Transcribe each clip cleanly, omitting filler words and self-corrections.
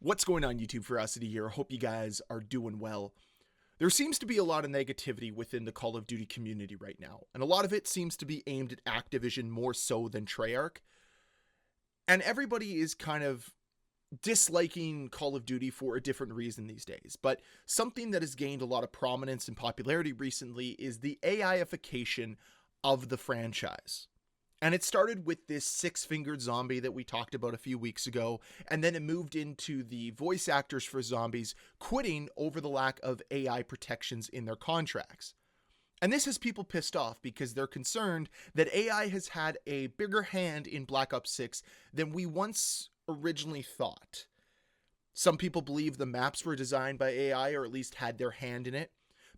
What's going on, YouTube? Ferocity here. Hope you guys are doing well. There seems to be a lot of negativity within the Call of Duty community right now, and a lot of it seems to be aimed at Activision more so than Treyarch. And everybody is kind of disliking Call of Duty for a different reason these days. But something that has gained a lot of prominence and popularity recently is the AIification of the franchise. And it started with this six-fingered zombie that we talked about a few weeks ago, and then it moved into the voice actors for zombies quitting over the lack of AI protections in their contracts. And this has people pissed off because they're concerned that AI has had a bigger hand in Black Ops 6 than we once originally thought. Some people believe the maps were designed by AI, or at least had their hand in it.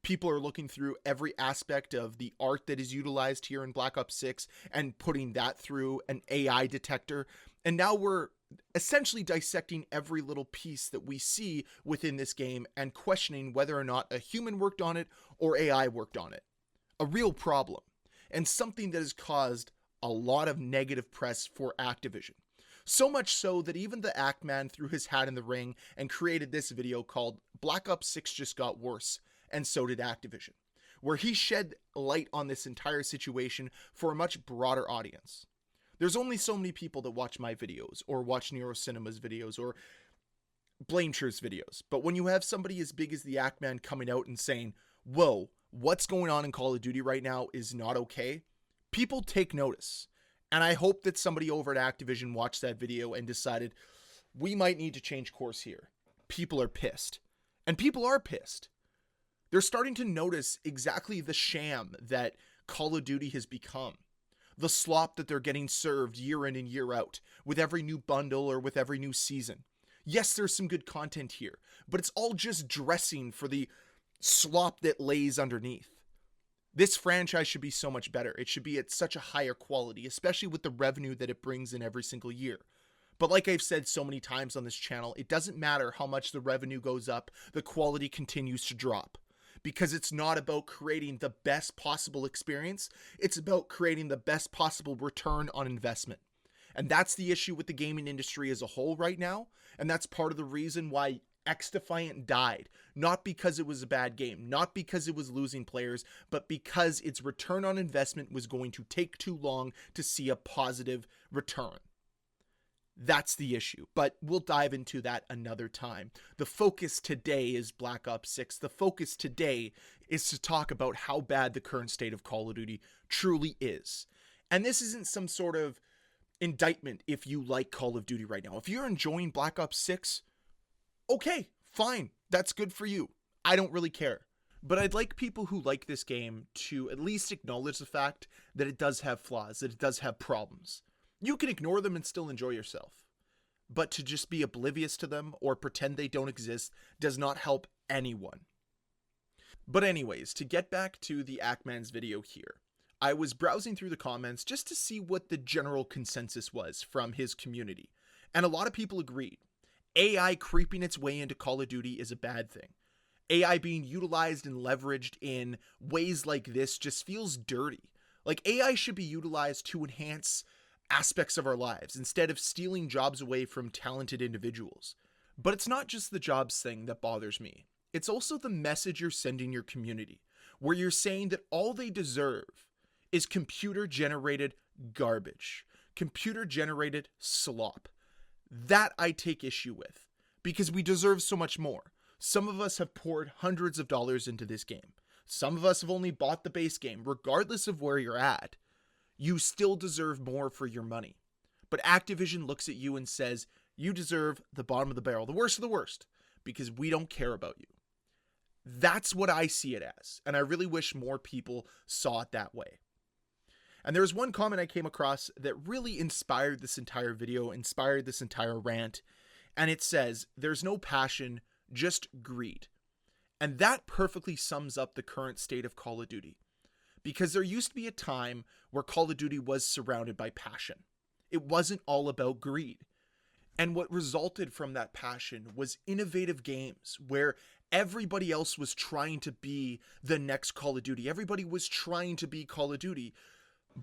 People are looking through every aspect of the art that is utilized here in Black Ops 6 and putting that through an AI detector. And now we're essentially dissecting every little piece that we see within this game and questioning whether or not a human worked on it or AI worked on it. A real problem, and something that has caused a lot of negative press for Activision. So much so that even the Act Man threw his hat in the ring and created this video called Black Ops 6 Just Got Worse. And so did Activision, where he shed light on this entire situation for a much broader audience. There's only so many people that watch my videos, or watch NeuroCinema's videos, or Blameshire's videos. But when you have somebody as big as the Act Man coming out and saying, whoa, what's going on in Call of Duty right now is not okay, people take notice. And I hope that somebody over at Activision watched that video and decided, we might need to change course here. People are pissed. And people are pissed. They're starting to notice exactly the sham that Call of Duty has become. The slop that they're getting served year in and year out, with every new bundle or with every new season. Yes, there's some good content here, but it's all just dressing for the slop that lays underneath. This franchise should be so much better. It should be at such a higher quality, especially with the revenue that it brings in every single year. But like I've said so many times on this channel, it doesn't matter how much the revenue goes up, the quality continues to drop. Because it's not about creating the best possible experience, it's about creating the best possible return on investment. And that's the issue with the gaming industry as a whole right now, and that's part of the reason why X-Defiant died. Not because it was a bad game, not because it was losing players, but because its return on investment was going to take too long to see a positive return. That's the issue, but we'll dive into that another time. The focus today is Black Ops 6. The focus today is to talk about how bad the current state of Call of Duty truly is. And this isn't some sort of indictment if you like Call of Duty right now. If you're enjoying Black Ops 6, okay, fine. That's good for you. I don't really care. But I'd like people who like this game to at least acknowledge the fact that it does have flaws, that it does have problems. You can ignore them and still enjoy yourself. But to just be oblivious to them or pretend they don't exist does not help anyone. But anyways, to get back to the Act Man's video here, I was browsing through the comments just to see what the general consensus was from his community. And a lot of people agreed. AI creeping its way into Call of Duty is a bad thing. AI being utilized and leveraged in ways like this just feels dirty. Like AI should be utilized to enhance aspects of our lives instead of stealing jobs away from talented individuals. But it's not just the jobs thing that bothers me. It's also the message you're sending your community, where you're saying that all they deserve is computer-generated garbage, computer-generated slop. That I take issue with, because we deserve so much more. Some of us have poured hundreds of dollars into this game. Some of us have only bought the base game, regardless of where you're at. You still deserve more for your money. But Activision looks at you and says, you deserve the bottom of the barrel, the worst of the worst, because we don't care about you. That's what I see it as, and I really wish more people saw it that way. And there's one comment I came across that really inspired this entire video, inspired this entire rant, and it says, there's no passion, just greed. And that perfectly sums up the current state of Call of Duty. Because there used to be a time where Call of Duty was surrounded by passion. It wasn't all about greed. And what resulted from that passion was innovative games where everybody else was trying to be the next Call of Duty. Everybody was trying to be Call of Duty,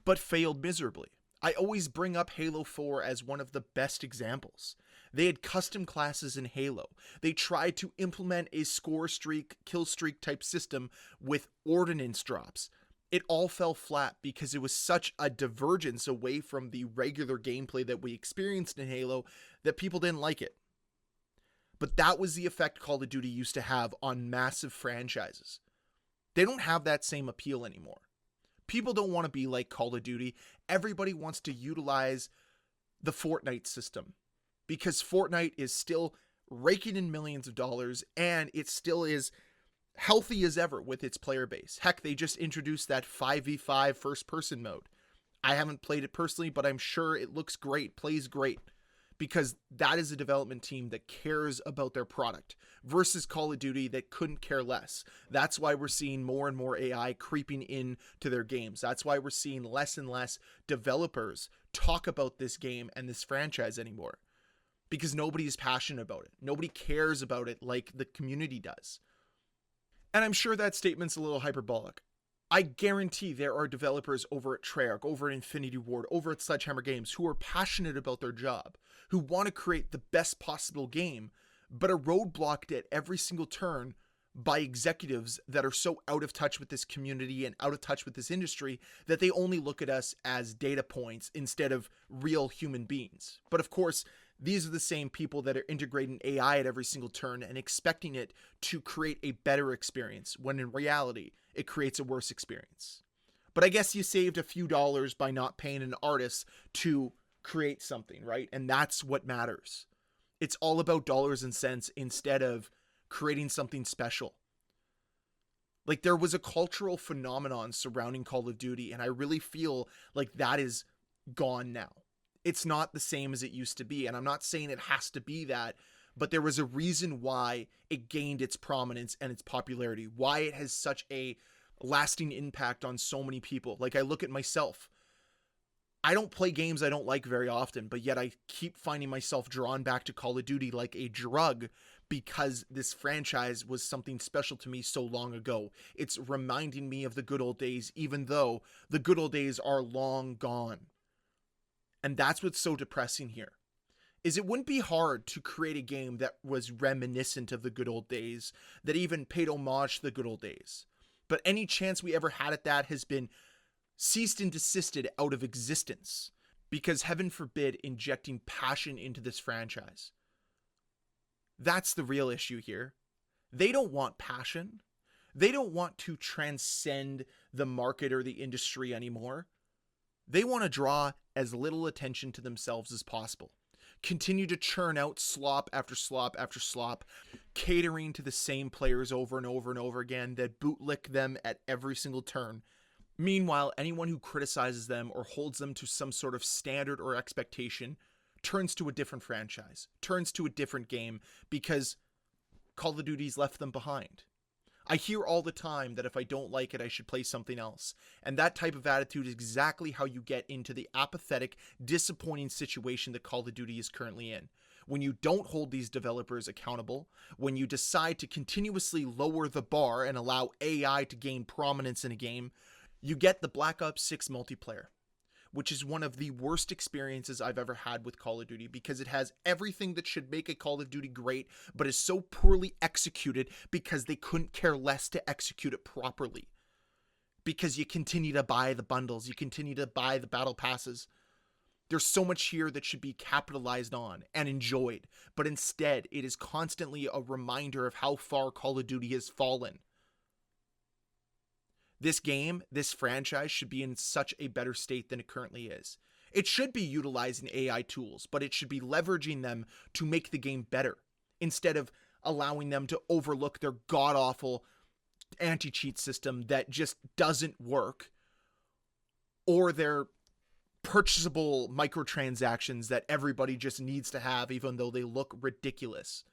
but failed miserably. I always bring up Halo 4 as one of the best examples. They had custom classes in Halo. They tried to implement a score streak, kill streak type system with ordnance drops. It all fell flat because it was such a divergence away from the regular gameplay that we experienced in Halo that people didn't like it. But that was the effect Call of Duty used to have on massive franchises. They don't have that same appeal anymore. People don't want to be like Call of Duty. Everybody wants to utilize the Fortnite system because Fortnite is still raking in millions of dollars and it still is healthy as ever with its player base. Heck, they just introduced that 5v5 first person mode. I haven't played it personally, but I'm sure it looks great, plays great, because that is a development team that cares about their product versus Call of Duty that couldn't care less. That's why we're seeing more and more AI creeping into their games. That's why we're seeing less and less developers talk about this game and this franchise anymore, because nobody is passionate about it. Nobody cares about it like the community does. And I'm sure that statement's a little hyperbolic. I guarantee there are developers over at Treyarch, over at Infinity Ward, over at Sledgehammer Games who are passionate about their job, who want to create the best possible game, but are roadblocked at every single turn by executives that are so out of touch with this community and out of touch with this industry that they only look at us as data points instead of real human beings. But of course, these are the same people that are integrating AI at every single turn and expecting it to create a better experience, when in reality, it creates a worse experience. But I guess you saved a few dollars by not paying an artist to create something, right? And that's what matters. It's all about dollars and cents instead of creating something special. Like, there was a cultural phenomenon surrounding Call of Duty, and I really feel like that is gone now. It's not the same as it used to be, and I'm not saying it has to be that, but there was a reason why it gained its prominence and its popularity, why it has such a lasting impact on so many people. Like, I look at myself. I don't play games I don't like very often, but yet I keep finding myself drawn back to Call of Duty like a drug because this franchise was something special to me so long ago. It's reminding me of the good old days, even though the good old days are long gone. And that's what's so depressing here, is it wouldn't be hard to create a game that was reminiscent of the good old days, that even paid homage to the good old days. But any chance we ever had at that has been ceased and desisted out of existence, because heaven forbid injecting passion into this franchise. That's the real issue here. They don't want passion. They don't want to transcend the market or the industry anymore. They want to draw as little attention to themselves as possible. Continue to churn out slop after slop after slop, catering to the same players over and over and over again that bootlick them at every single turn. Meanwhile, anyone who criticizes them or holds them to some sort of standard or expectation turns to a different franchise, turns to a different game, because Call of Duty's left them behind. I hear all the time that if I don't like it, I should play something else. And that type of attitude is exactly how you get into the apathetic, disappointing situation that Call of Duty is currently in. When you don't hold these developers accountable, when you decide to continuously lower the bar and allow AI to gain prominence in a game, you get the Black Ops 6 multiplayer, which is one of the worst experiences I've ever had with Call of Duty, because it has everything that should make a Call of Duty great, but is so poorly executed because they couldn't care less to execute it properly. Because you continue to buy the bundles, you continue to buy the battle passes. There's so much here that should be capitalized on and enjoyed, but instead it is constantly a reminder of how far Call of Duty has fallen. This game, this franchise, should be in such a better state than it currently is. It should be utilizing AI tools, but it should be leveraging them to make the game better, instead of allowing them to overlook their god-awful anti-cheat system that just doesn't work, or their purchasable microtransactions that everybody just needs to have, even though they look ridiculous.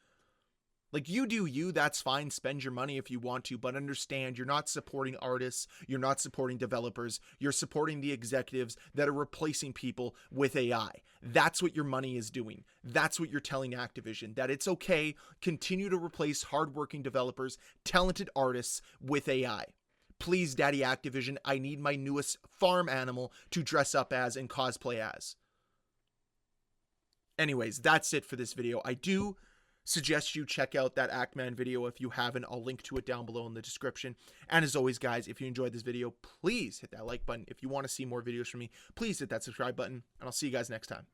Like, you do you, that's fine, spend your money if you want to, but understand you're not supporting artists, you're not supporting developers, you're supporting the executives that are replacing people with AI. That's what your money is doing. That's what you're telling Activision, that it's okay, continue to replace hardworking developers, talented artists with AI. Please, Daddy Activision, I need my newest farm animal to dress up as and cosplay as. Anyways, that's it for this video. I do suggest you check out that Ackman video if you haven't. I'll link to it down below in the description. And as always, guys, if you enjoyed this video, please hit that like button. If you want to see more videos from me, please hit that subscribe button, and I'll see you guys next time.